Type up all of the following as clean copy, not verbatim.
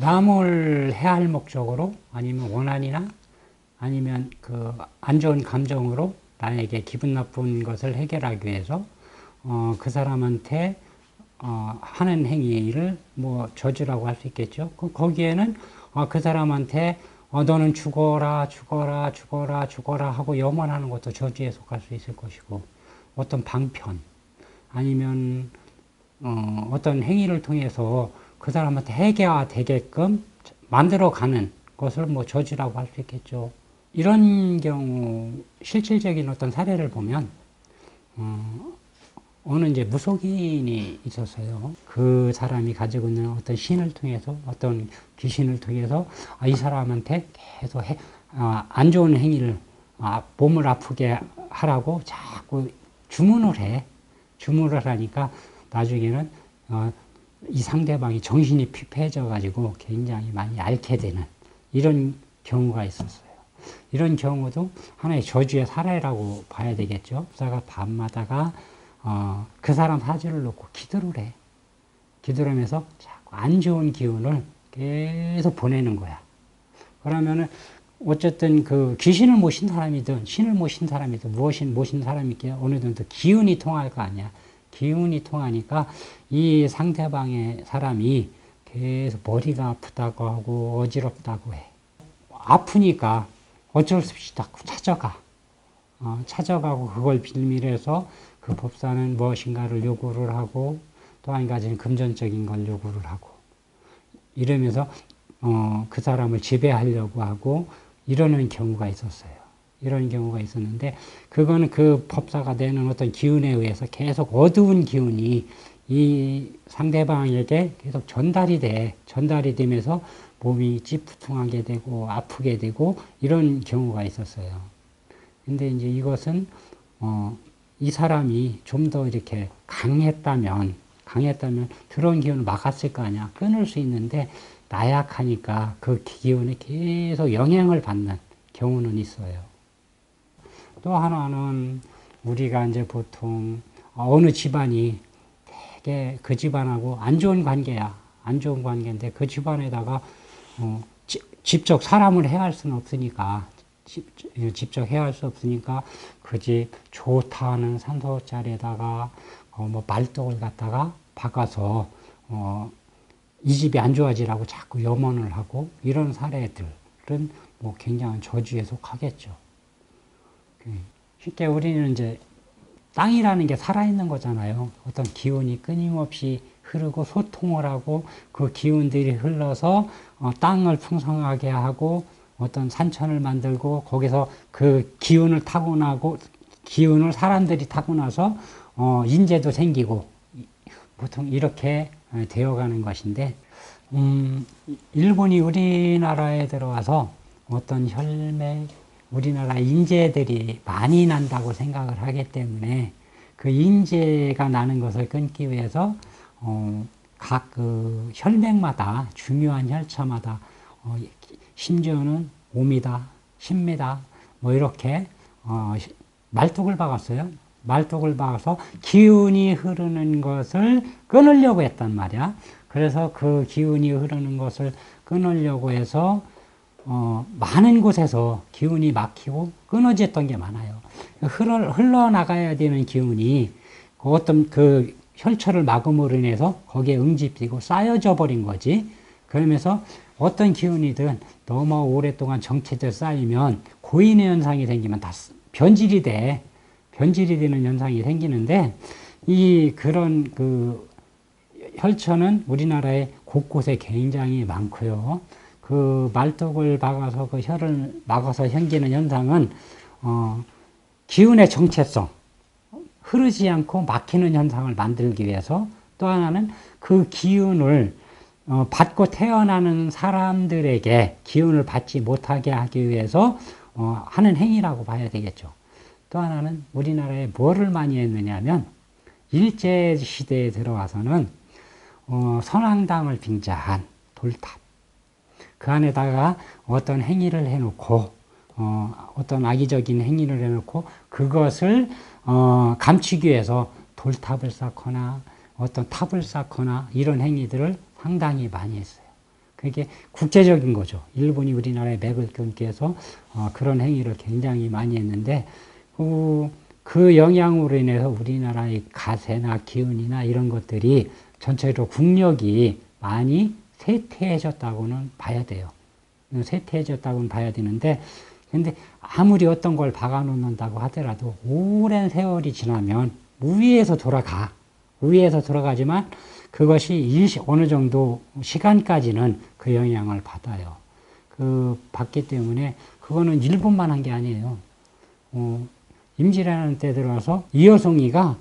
남을 해할 목적으로 아니면 원한이나 아니면 그 안 좋은 감정으로 나에게 기분 나쁜 것을 해결하기 위해서 그 사람한테 하는 행위를 뭐 저주라고 할 수 있겠죠. 거기에는 그 사람한테 너는 죽어라 죽어라 죽어라 죽어라 하고 염원하는 것도 저주에 속할 수 있을 것이고, 어떤 방편 아니면 어떤 행위를 통해서 그 사람한테 해결되게끔 만들어가는 것을 뭐 저주라고 할 수 있겠죠. 이런 경우 실질적인 어떤 사례를 보면 어느 이제 무속인이 있었어요. 그 사람이 가지고 있는 어떤 신을 통해서, 어떤 귀신을 통해서 이 사람한테 계속 안 좋은 행위를, 몸을 아프게 하라고 자꾸 주문을 해. 주문을 하니까 나중에는 이 상대방이 정신이 피폐해져 가지고 굉장히 많이 앓게 되는 이런 경우가 있었어요. 이런 경우도 하나의 저주의 사례라고 봐야 되겠죠. 부사가 밤마다가 그 사람 사주를 놓고 기도를 해. 기도를 하면서 자꾸 안 좋은 기운을 계속 보내는 거야. 그러면은 어쨌든 그 귀신을 모신 사람이든 신을 모신 사람이든 무엇인 모신 사람이게 어느 정도 기운이 통할 거 아니야. 기운이 통하니까 이 상대방의 사람이 계속 머리가 아프다고 하고 어지럽다고 해. 아프니까 어쩔 수 없이 자꾸 찾아가. 찾아가고 그걸 빌미해서 그 법사는 무엇인가를 요구를 하고 또 한 가지는 금전적인 걸 요구를 하고 이러면서 그 사람을 지배하려고 하고 이러는 경우가 있었어요. 이런 경우가 있었는데 그거는 그 법사가 내는 어떤 기운에 의해서 계속 어두운 기운이 이 상대방에게 계속 전달이 되면서 몸이 찌푸둥하게 되고 아프게 되고 이런 경우가 있었어요. 근데 이제 이것은 이 사람이 좀 더 이렇게 강했다면 들어온 기운을 막았을 거 아니야. 끊을 수 있는데 나약하니까 그 기운에 계속 영향을 받는 경우는 있어요. 또 하나는 우리가 이제 보통 어느 집안이 되게 그 집안하고 안 좋은 관계야. 안 좋은 관계인데 그 집안에다가 직접 사람을 해야 할 수는 없으니까 직접 해야 할 수 없으니까 그 집 좋다 하는 산소짜리에다가 뭐 말뚝을 갖다가 박아서 이 집이 안 좋아지라고 자꾸 염원을 하고 이런 사례들은 뭐 굉장한 저주에 속하겠죠. 쉽게 우리는 이제 땅이라는 게 살아있는 거잖아요. 어떤 기운이 끊임없이 흐르고 소통을 하고 그 기운들이 흘러서 땅을 풍성하게 하고 어떤 산천을 만들고 거기서 그 기운을 타고나고 기운을 사람들이 타고나서 인재도 생기고 보통 이렇게 되어가는 것인데 일본이 우리나라에 들어와서 어떤 혈맥 우리나라 인재들이 많이 난다고 생각을 하기 때문에 그 인재가 나는 것을 끊기 위해서 각 그 혈맥마다 중요한 혈처마다 심지어는 5m, 10m 뭐 이렇게 말뚝을 박았어요. 말뚝을 박아서 기운이 흐르는 것을 끊으려고 했단 말이야. 그래서 그 기운이 흐르는 것을 끊으려고 해서 많은 곳에서 기운이 막히고 끊어졌던 게 많아요. 흘러나가야 되는 기운이 어떤 그 혈처를 막음으로 인해서 거기에 응집되고 쌓여져 버린 거지. 그러면서 어떤 기운이든 너무 오랫동안 정체돼 쌓이면 고인의 현상이 생기면 다 변질이 되는 현상이 생기는데 그런 그 혈처는 우리나라에 곳곳에 굉장히 많고요. 그 말뚝을 박아서 그 혈을 막아서 생기는 현상은 기운의 정체성, 흐르지 않고 막히는 현상을 만들기 위해서, 또 하나는 그 기운을 받고 태어나는 사람들에게 기운을 받지 못하게 하기 위해서 하는 행위라고 봐야 되겠죠. 또 하나는 우리나라에 뭐를 많이 했느냐면 일제시대에 들어와서는 선왕당을 빙자한 돌탑, 그 안에다가 어떤 행위를 해놓고 어떤 악의적인 행위를 해놓고 그것을 감추기 위해서 돌탑을 쌓거나 어떤 탑을 쌓거나 이런 행위들을 상당히 많이 했어요. 그게 국제적인 거죠. 일본이 우리나라에 맥을 끊기 위해서 그런 행위를 굉장히 많이 했는데 그 영향으로 인해서 우리나라의 가세나 기운이나 이런 것들이 전체적으로 국력이 많이 쇠퇴해졌다고는 봐야 돼요. 쇠퇴해졌다고는 봐야 되는데, 근데 아무리 어떤 걸 박아놓는다고 하더라도 오랜 세월이 지나면 위에서 돌아가. 위에서 돌아가지만 그것이 어느 정도 시간까지는 그 영향을 받아요. 받기 때문에 그거는 일본만 한 게 아니에요. 임진왜란 때 들어와서 이여송이가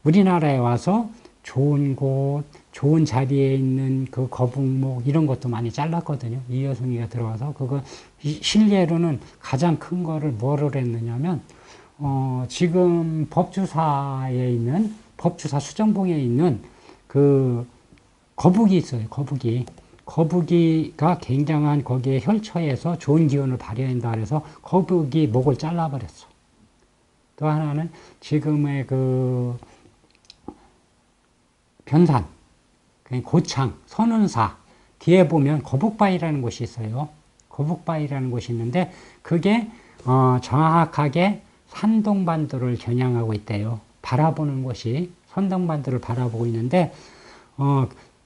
우리나라에 와서 좋은 곳, 좋은 자리에 있는 그 거북목 이런 것도 많이 잘랐거든요. 이여송이가 들어와서 그거 실례로는 가장 큰 거를 뭐를 했느냐면 지금 법주사에 있는 법주사 수정봉에 있는 그 거북이 있어요. 거북이가 굉장한 거기에 혈처에서 좋은 기운을 발휘한다 그래서 거북이 목을 잘라버렸어. 또 하나는 지금의 그 변산, 고창, 선운사 뒤에 보면 거북바위라는 곳이 있어요. 거북바위라는 곳이 있는데 그게 정확하게 산동반도를 겨냥하고 있대요. 바라보는 곳이 산동반도를 바라보고 있는데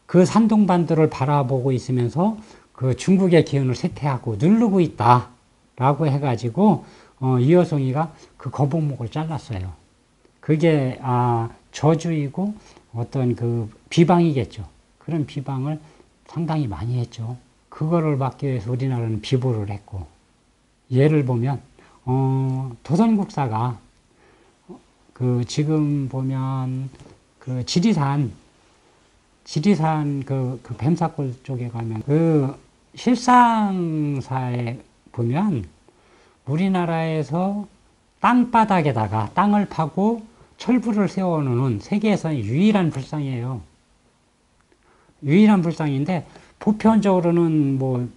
그 산동반도를 바라보고 있으면서 그 중국의 기운을 쇠퇴하고 누르고 있다라고 해가지고 이여송이가 그 거북목을 잘랐어요. 그게 저주이고 어떤 그 비방이겠죠. 그런 비방을 상당히 많이 했죠. 그거를 막기 위해서 우리나라는 비보를 했고, 예를 보면 도선국사가 지금 보면 그 지리산 그 뱀사골 쪽에 가면 그 실상사에 보면 우리나라에서 땅바닥에다가 땅을 파고 철부를 세워놓은 세계에서 유일한 불상이에요. 유일한 불상인데 보편적으로는 뭐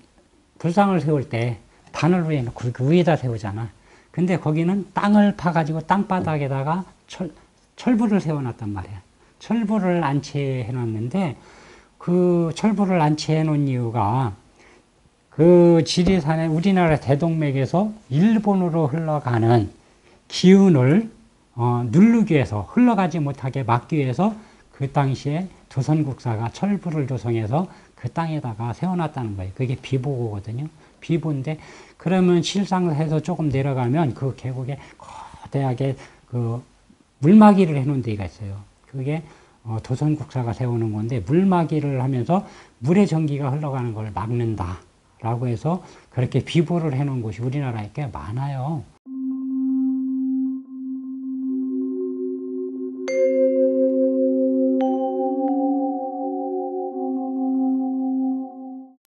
불상을 세울 때 바늘 위에 놓고 그 위에다 세우잖아. 근데 거기는 땅을 파가지고 땅바닥에다가 철부를 세워놨단 말이야. 철부를 안치해놨는데 그 철부를 안치해놓은 이유가 그 지리산의 우리나라 대동맥에서 일본으로 흘러가는 기운을 누르기 위해서 흘러가지 못하게 막기 위해서 그 당시에 조선국사가 철부를 조성해서 그 땅에다가 세워놨다는 거예요. 그게 비보거든요. 비보인데 그러면 실상에서 조금 내려가면 그 계곡에 거대하게 그 물막이를 해놓은 데가 있어요. 그게 조선국사가 세우는 건데 물막이를 하면서 물의 전기가 흘러가는 걸 막는다 라고 해서 그렇게 비보를 해놓은 곳이 우리나라에 꽤 많아요.